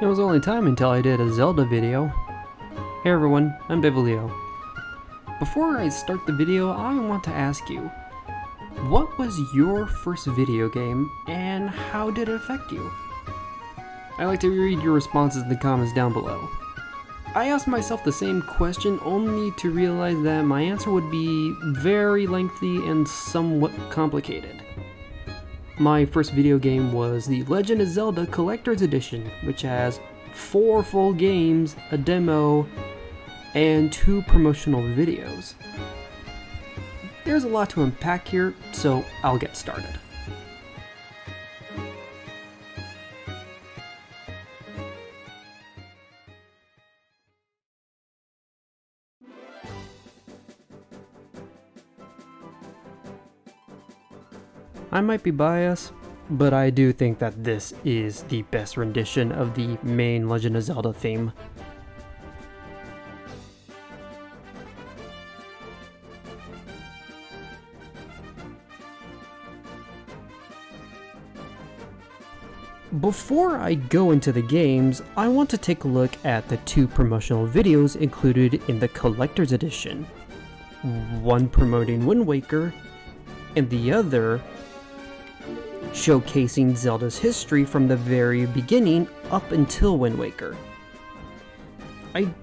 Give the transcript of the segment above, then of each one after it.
It was only time until I did a Zelda video. Hey everyone, I'm Devilio. Before I start the video, I want to ask you, what was your first video game and how did it affect you? I'd like to read your responses in the comments down below. I asked myself the same question only to realize that my answer would be very lengthy and somewhat complicated. My first video game was The Legend of Zelda Collector's Edition, which has 4 full games, a demo, and 2 promotional videos. There's a lot to unpack here, so I'll get started. I might be biased, but I do think that this is the best rendition of the main Legend of Zelda theme. Before I go into the games, I want to take a look at the 2 promotional videos included in the Collector's Edition. One promoting Wind Waker, and the other showcasing Zelda's history from the very beginning up until Wind Waker. I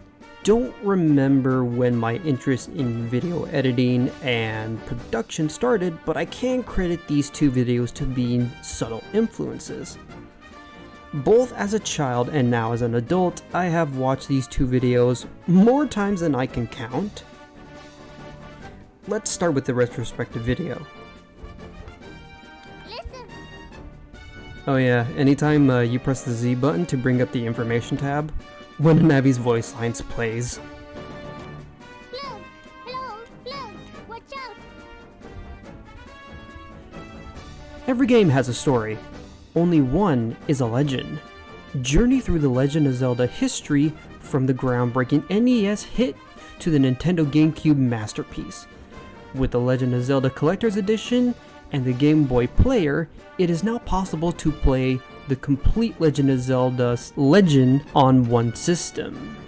don't remember when my interest in video editing and production started, but I can credit these 2 videos to being subtle influences. Both as a child and now as an adult, I have watched these 2 videos more times than I can count. Let's start with the retrospective video. Oh yeah, anytime you press the Z button to bring up the information tab, one of Navi's voice lines plays. Bloom! Hello! Bloom! Watch out! Every game has a story. Only one is a legend. Journey through the Legend of Zelda history from the groundbreaking NES hit to the Nintendo GameCube masterpiece. With the Legend of Zelda Collector's Edition and the Game Boy Player, it is now possible to play the complete Legend of Zelda's Legend on one system.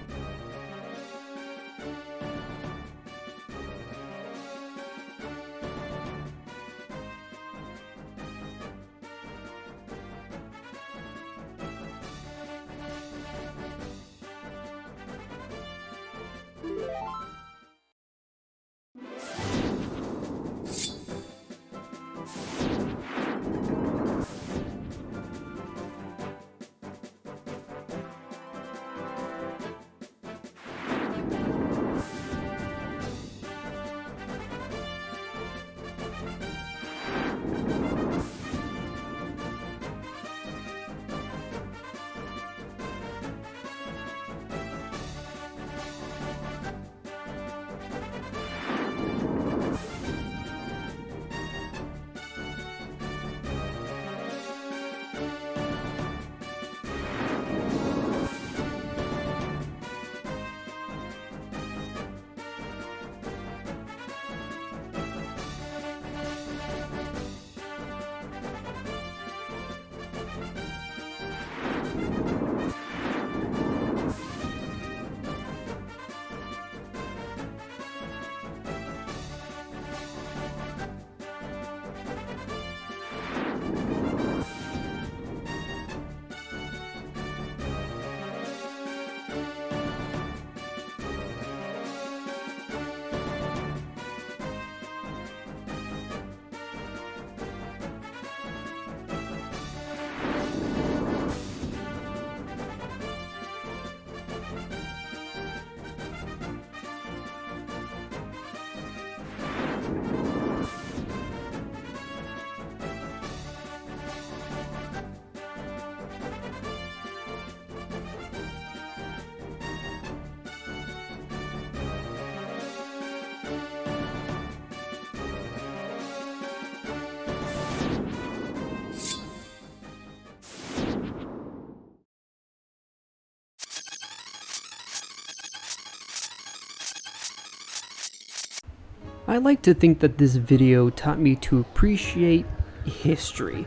I like to think that this video taught me to appreciate history.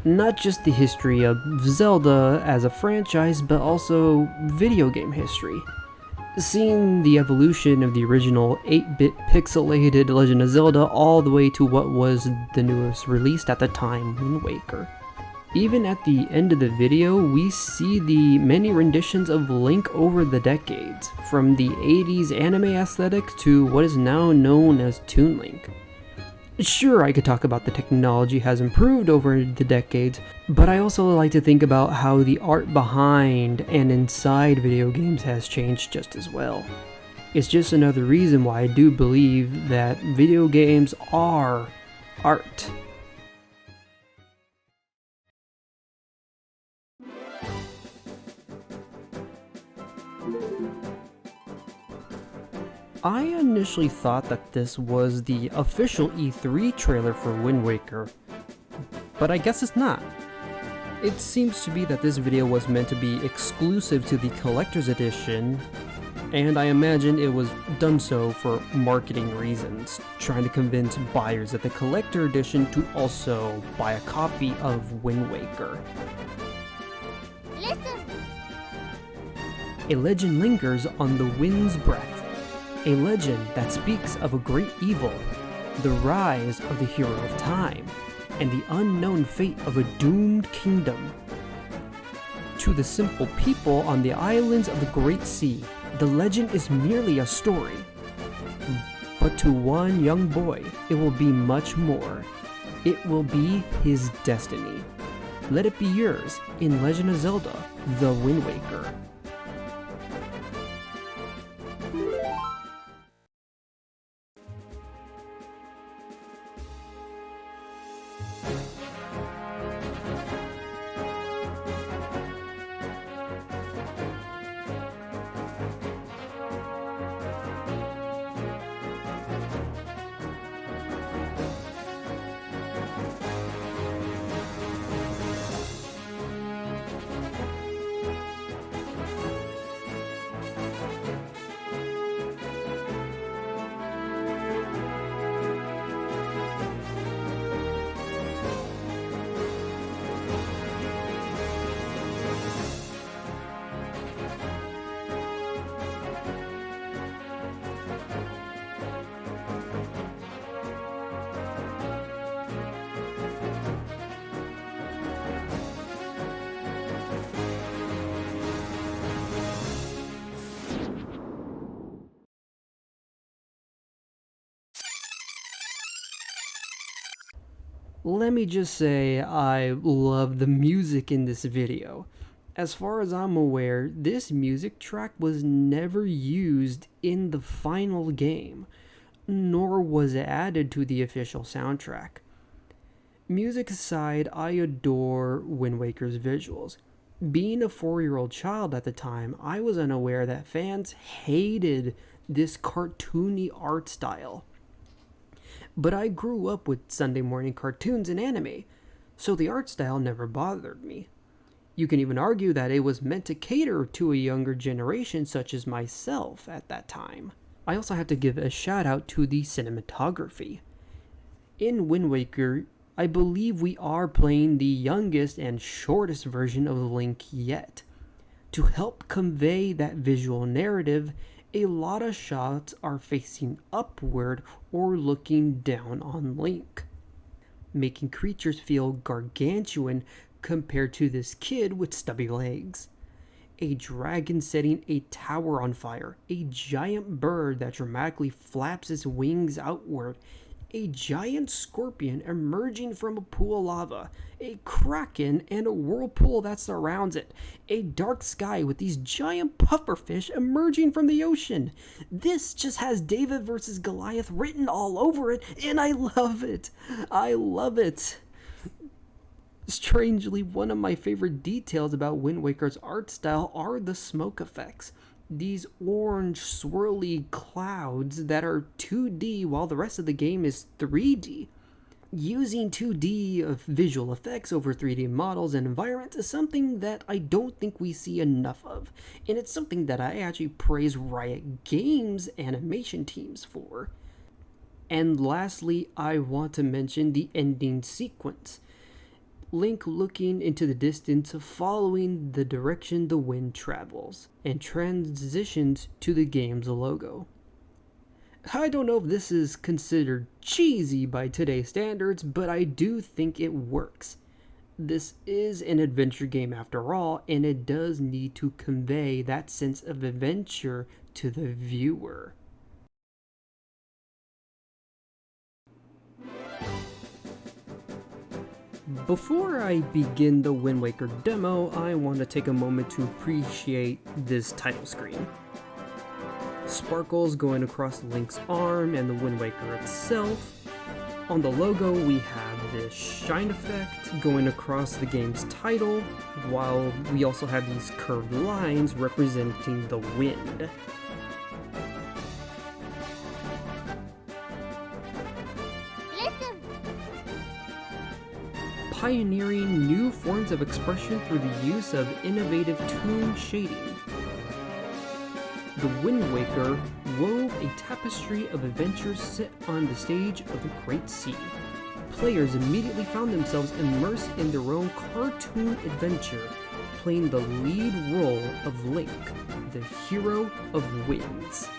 Not just the history of Zelda as a franchise, but also video game history. Seeing the evolution of the original 8-bit pixelated Legend of Zelda all the way to what was the newest released at the time, Wind Waker. Even at the end of the video, we see the many renditions of Link over the decades, from the 80s anime aesthetic to what is now known as Toon Link. Sure, I could talk about the technology has improved over the decades, but I also like to think about how the art behind and inside video games has changed just as well. It's just another reason why I do believe that video games are art. I initially thought that this was the official E3 trailer for Wind Waker, but I guess it's not. It seems to be that this video was meant to be exclusive to the collector's edition, and I imagine it was done so for marketing reasons, trying to convince buyers of the collector edition to also buy a copy of Wind Waker. Listen. A legend lingers on the wind's breath. A legend that speaks of a great evil, the rise of the hero of time, and the unknown fate of a doomed kingdom. To the simple people on the islands of the Great Sea, the legend is merely a story. But to one young boy, it will be much more. It will be his destiny. Let it be yours in Legend of Zelda: The Wind Waker. Let me just say I love the music in this video. As far as I'm aware, this music track was never used in the final game, nor was it added to the official soundtrack. Music aside, I adore Wind Waker's visuals. Being a 4-year-old child at the time, I was unaware that fans hated this cartoony art style. But I grew up with Sunday morning cartoons and anime, so the art style never bothered me. You can even argue that it was meant to cater to a younger generation such as myself at that time. I also have to give a shout out to the cinematography. In Wind Waker, I believe we are playing the youngest and shortest version of Link yet. To help convey that visual narrative, a lot of shots are facing upward or looking down on Link, making creatures feel gargantuan compared to this kid with stubby legs. A dragon setting a tower on fire, a giant bird that dramatically flaps its wings outward, a giant scorpion emerging from a pool of lava, a kraken and a whirlpool that surrounds it, a dark sky with these giant pufferfish emerging from the ocean. This just has David versus Goliath written all over it, and I love it. I love it. Strangely, one of my favorite details about Wind Waker's art style are the smoke effects. These orange swirly clouds that are 2D while the rest of the game is 3D. Using 2D visual effects over 3D models and environments is something that I don't think we see enough of, and it's something that I actually praise Riot Games animation teams for. And lastly, I want to mention the ending sequence. Link looking into the distance, following the direction the wind travels, and transitions to the game's logo. I don't know if this is considered cheesy by today's standards, but I do think it works. This is an adventure game after all, and it does need to convey that sense of adventure to the viewer. Before I begin the Wind Waker demo, I want to take a moment to appreciate this title screen. Sparkles going across Link's arm and the Wind Waker itself. On the logo we have this shine effect going across the game's title, while we also have these curved lines representing the wind. Listen. Pioneering new forms of expression through the use of innovative toon shading. The Wind Waker wove a tapestry of adventures set on the stage of the Great Sea. Players immediately found themselves immersed in their own cartoon adventure, playing the lead role of Link, the hero of winds.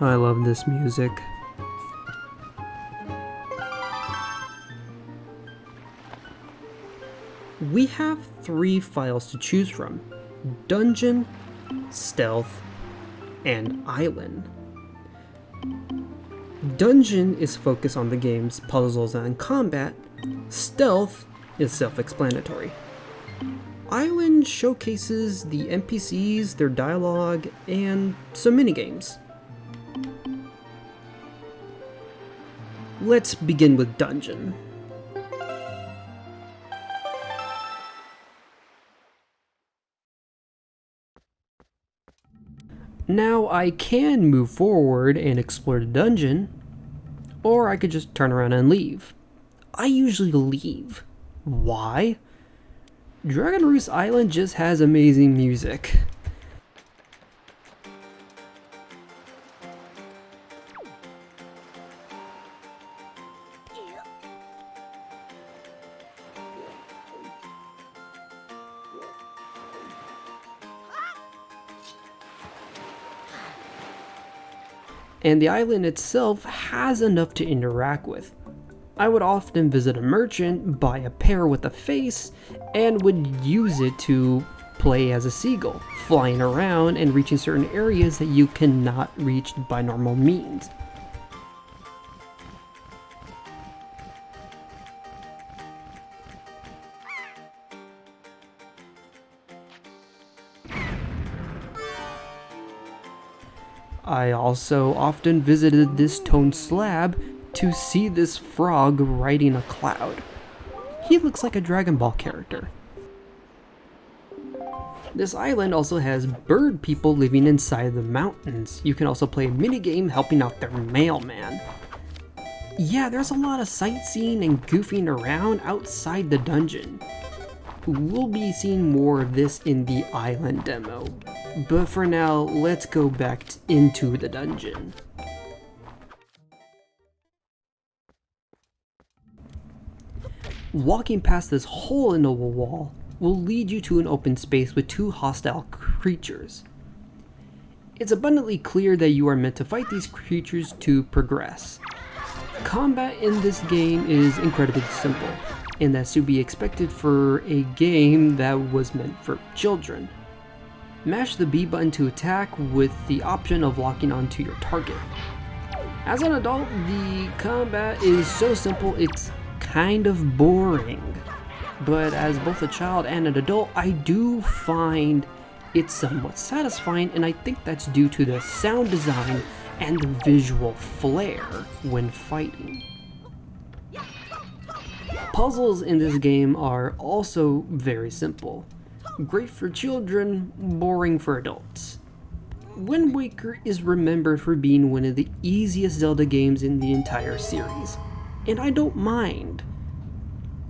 I love this music. We have 3 files to choose from: Dungeon, Stealth, and Island. Dungeon is focused on the game's puzzles and combat. Stealth is self-explanatory. Island showcases the NPCs, their dialogue, and some minigames. Let's begin with Dungeon. Now I can move forward and explore the dungeon, or I could just turn around and leave. I usually leave. Why? Dragon Roost Island just has amazing music. And the island itself has enough to interact with. I would often visit a merchant, buy a pear with a face, and would use it to play as a seagull, flying around and reaching certain areas that you cannot reach by normal means. I also often visited this stone slab to see this frog riding a cloud. He looks like a Dragon Ball character. This island also has bird people living inside the mountains. You can also play a minigame helping out their mailman. Yeah, there's a lot of sightseeing and goofing around outside the dungeon. We'll be seeing more of this in the island demo. But for now, let's go back into the dungeon. Walking past this hole in the wall will lead you to an open space with 2 hostile creatures. It's abundantly clear that you are meant to fight these creatures to progress. Combat in this game is incredibly simple, and that's to be expected for a game that was meant for children. Mash the B button to attack with the option of locking onto your target. As an adult, the combat is so simple it's kind of boring. But as both a child and an adult, I do find it somewhat satisfying, and I think that's due to the sound design and the visual flair when fighting. Puzzles in this game are also very simple. Great for children, boring for adults. Wind Waker is remembered for being one of the easiest Zelda games in the entire series, and I don't mind.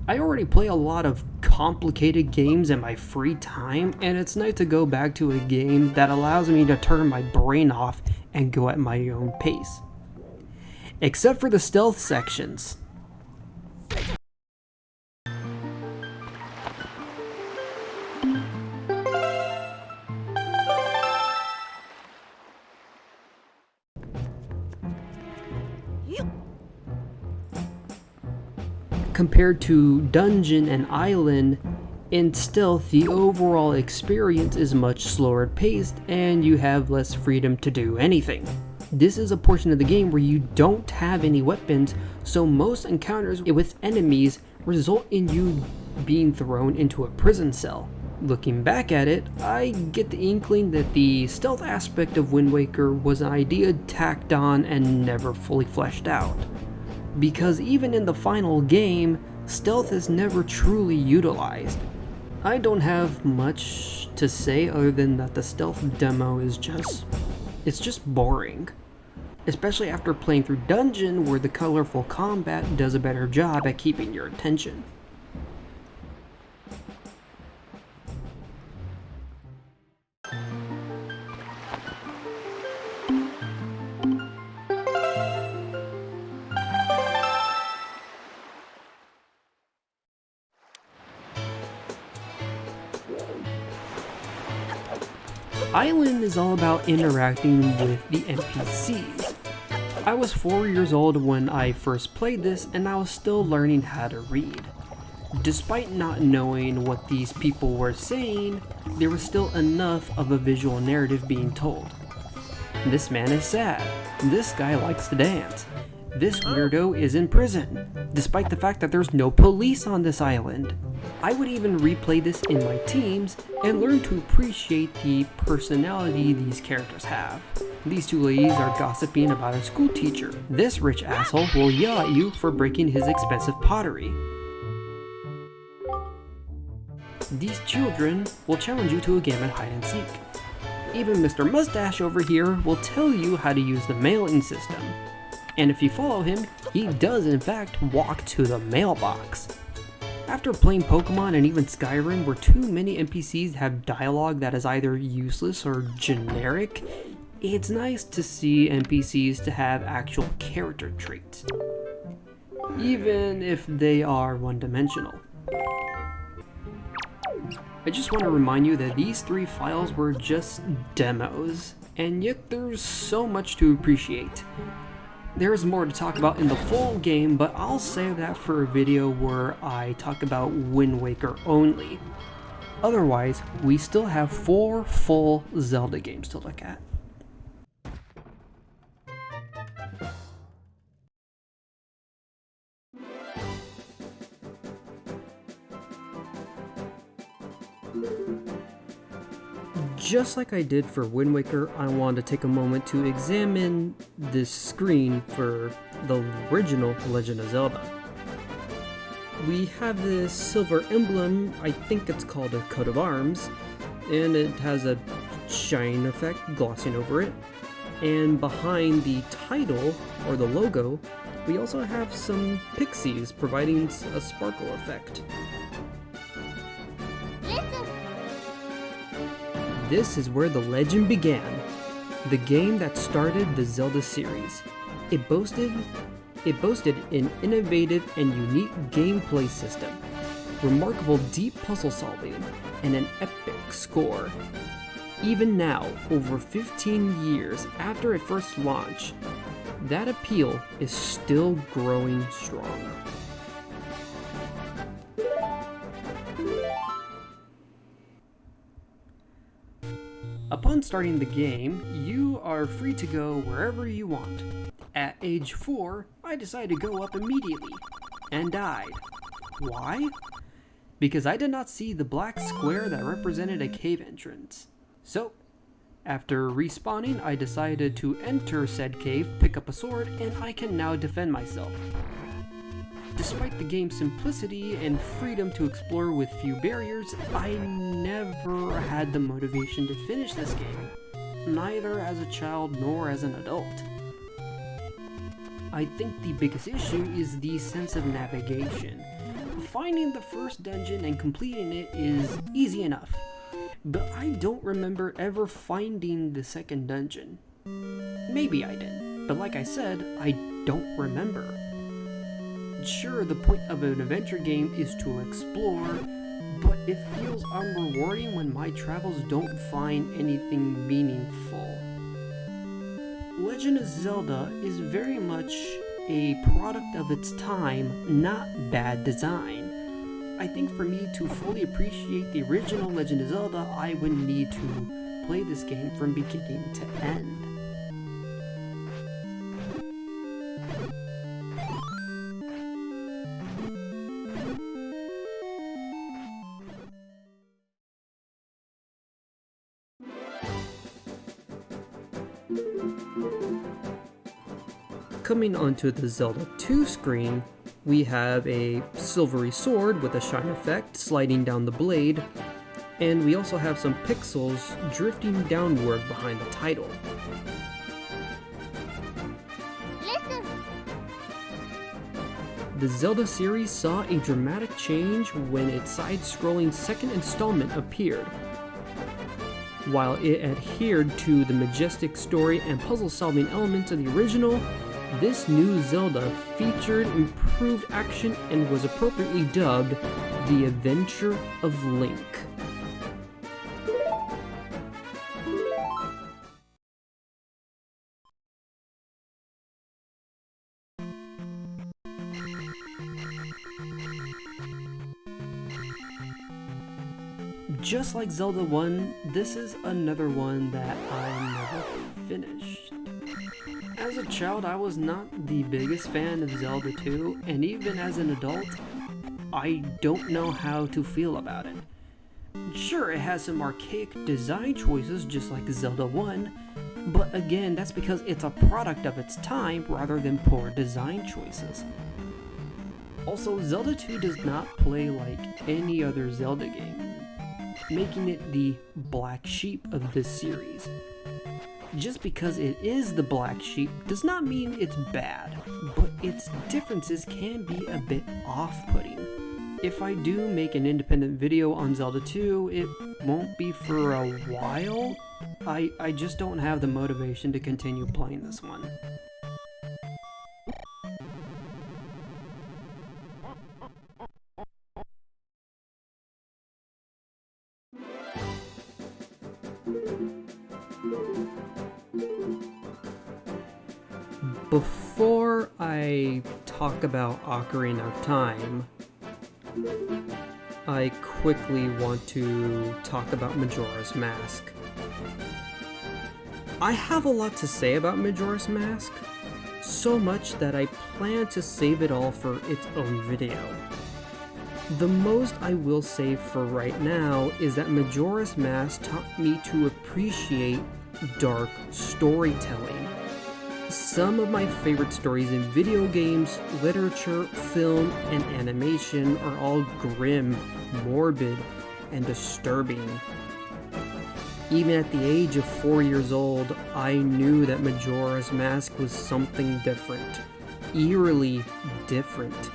I already play a lot of complicated games in my free time, and it's nice to go back to a game that allows me to turn my brain off and go at my own pace. Except for the stealth sections. Compared to Dungeon and Island, in Stealth the overall experience is much slower paced and you have less freedom to do anything. This is a portion of the game where you don't have any weapons, so most encounters with enemies result in you being thrown into a prison cell. Looking back at it, I get the inkling that the stealth aspect of Wind Waker was an idea tacked on and never fully fleshed out. Because even in the final game, stealth is never truly utilized. I don't have much to say other than that the stealth demo is just boring. Especially after playing through Dungeon, where the colorful combat does a better job at keeping your attention. Island is all about interacting with the NPCs. I was 4 years old when I first played this, and I was still learning how to read. Despite not knowing what these people were saying, there was still enough of a visual narrative being told. This man is sad. This guy likes to dance. This weirdo is in prison, despite the fact that there's no police on this island. I would even replay this in my teams and learn to appreciate the personality these characters have. These two ladies are gossiping about a school teacher. This rich asshole will yell at you for breaking his expensive pottery. These children will challenge you to a game of hide and seek. Even Mr. Mustache over here will tell you how to use the mailing system. And if you follow him, he does in fact walk to the mailbox. After playing Pokemon and even Skyrim, where too many NPCs have dialogue that is either useless or generic, it's nice to see NPCs to have actual character traits, even if they are one-dimensional. I just want to remind you that these 3 files were just demos, and yet there's so much to appreciate. There's more to talk about in the full game, but I'll save that for a video where I talk about Wind Waker only. Otherwise, we still have 4 full Zelda games to look at. Just like I did for Wind Waker, I wanted to take a moment to examine this screen for the original Legend of Zelda. We have this silver emblem, I think it's called a coat of arms, and it has a shine effect glossing over it. And behind the title, or the logo, we also have some pixies providing a sparkle effect. This is where the legend began, the game that started the Zelda series. It boasted an innovative and unique gameplay system, remarkable deep puzzle solving, and an epic score. Even now, over 15 years after it first launched, that appeal is still growing strong. Upon starting the game, you are free to go wherever you want. At age 4, I decided to go up immediately, and died. Why? Because I did not see the black square that represented a cave entrance. So, after respawning, I decided to enter said cave, pick up a sword, and I can now defend myself. Despite the game's simplicity and freedom to explore with few barriers, I never had the motivation to finish this game, neither as a child nor as an adult. I think the biggest issue is the sense of navigation. Finding the first dungeon and completing it is easy enough, but I don't remember ever finding the second dungeon. Maybe I did, but like I said, I don't remember. Sure, the point of an adventure game is to explore, but it feels unrewarding when my travels don't find anything meaningful. Legend of Zelda is very much a product of its time, not bad design. I think for me to fully appreciate the original Legend of Zelda, I would need to play this game from beginning to end. Coming onto the Zelda 2 screen, we have a silvery sword with a shine effect sliding down the blade, and we also have some pixels drifting downward behind the title. Listen. The Zelda series saw a dramatic change when its side-scrolling second installment appeared. While it adhered to the majestic story and puzzle-solving elements of the original, this new Zelda featured improved action and was appropriately dubbed The Adventure of Link. Just like Zelda 1, this is another one that I never finished. As a child, I was not the biggest fan of Zelda 2, and even as an adult, I don't know how to feel about it. Sure, it has some archaic design choices just like Zelda 1, but again, that's because it's a product of its time rather than poor design choices. Also, Zelda 2 does not play like any other Zelda game, making it the black sheep of this series. Just because it is the black sheep does not mean it's bad, but its differences can be a bit off-putting. If I do make an independent video on Zelda 2, it won't be for a while. I just don't have the motivation to continue playing this one. Before I talk about Ocarina of Time, I quickly want to talk about Majora's Mask. I have a lot to say about Majora's Mask, so much that I plan to save it all for its own video. The most I will say for right now is that Majora's Mask taught me to appreciate dark storytelling. Some of my favorite stories in video games, literature, film, and animation are all grim, morbid, and disturbing. Even at the age of 4 years old, I knew that Majora's Mask was something different. Eerily different.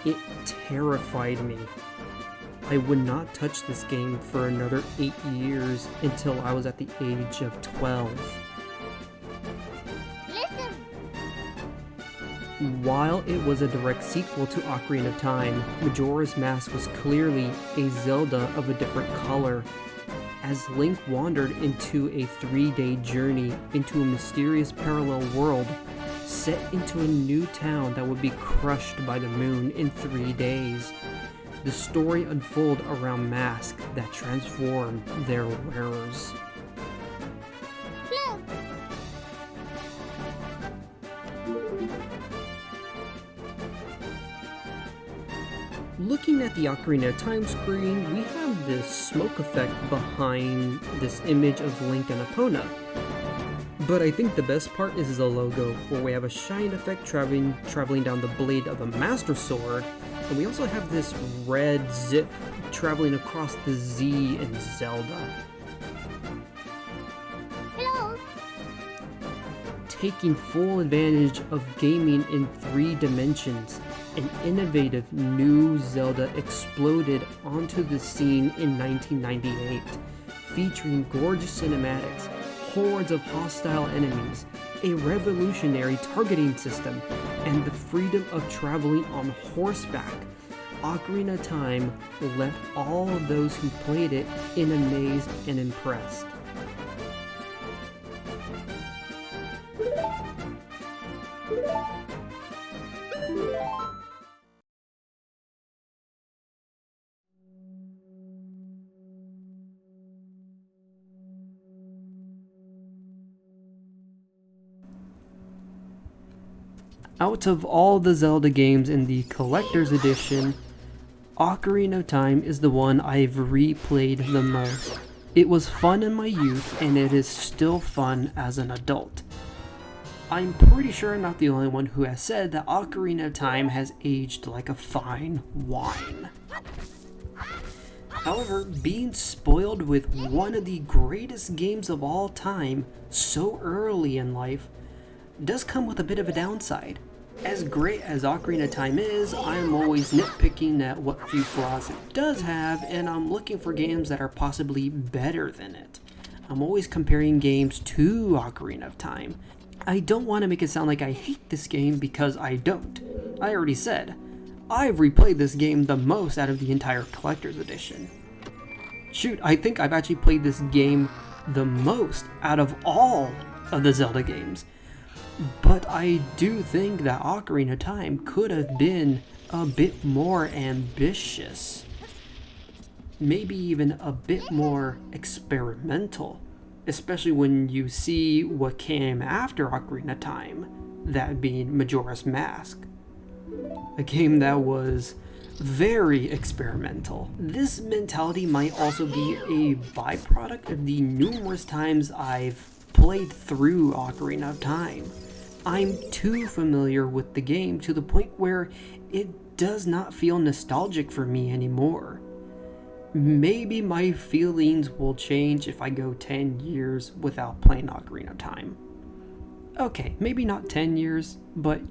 It terrified me. I would not touch this game for another 8 years until I was at the age of 12. While it was a direct sequel to Ocarina of Time, Majora's Mask was clearly a Zelda of a different color, as Link wandered into a 3-day journey into a mysterious parallel world, set into a new town that would be crushed by the moon in 3 days. The story unfolds around masks that transform their wearers. Looking at the Ocarina of Time screen, we have this smoke effect behind this image of Link and Epona. But I think the best part is the logo, where we have a shine effect traveling down the blade of the Master Sword, and we also have this red zip traveling across the Z in Zelda. Hello. Taking full advantage of gaming in 3 dimensions, an innovative new Zelda exploded onto the scene in 1998, featuring gorgeous cinematics, hordes of hostile enemies, a revolutionary targeting system, and the freedom of traveling on horseback. Ocarina of Time left all of those who played it in amaze and impressed. Out of all the Zelda games in the Collector's Edition, Ocarina of Time is the one I've replayed the most. It was fun in my youth, and it is still fun as an adult. I'm pretty sure I'm not the only one who has said that Ocarina of Time has aged like a fine wine. However, being spoiled with one of the greatest games of all time so early in life does come with a bit of a downside. As great as Ocarina of Time is, I'm always nitpicking at what few flaws it does have, and I'm looking for games that are possibly better than it. I'm always comparing games to Ocarina of Time. I don't want to make it sound like I hate this game, because I don't. I already said, I've replayed this game the most out of the entire Collector's Edition. Shoot, I think I've actually played this game the most out of all of the Zelda games. But I do think that Ocarina of Time could have been a bit more ambitious. Maybe even a bit more experimental. Especially when you see what came after Ocarina of Time, that being Majora's Mask. A game that was very experimental. This mentality might also be a byproduct of the numerous times I've played through Ocarina of Time. I'm too familiar with the game to the point where it does not feel nostalgic for me anymore. Maybe my feelings will change if I go 10 years without playing Ocarina of Time. Okay, maybe not 10 years, but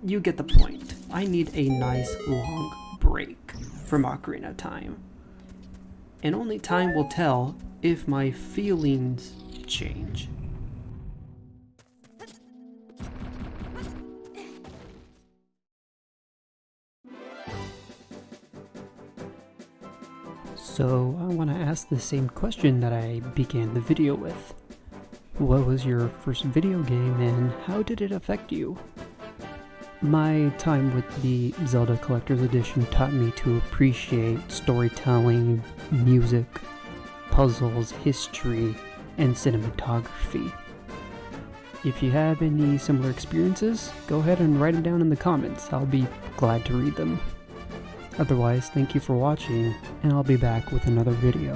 you get the point. I need a nice long break from Ocarina of Time. And only time will tell if my feelings change. So I want to ask the same question that I began the video with. What was your first video game and how did it affect you? My time with the Zelda Collector's Edition taught me to appreciate storytelling, music, puzzles, history, and cinematography. If you have any similar experiences, go ahead and write them down in the comments. I'll be glad to read them. Otherwise, thank you for watching, and I'll be back with another video.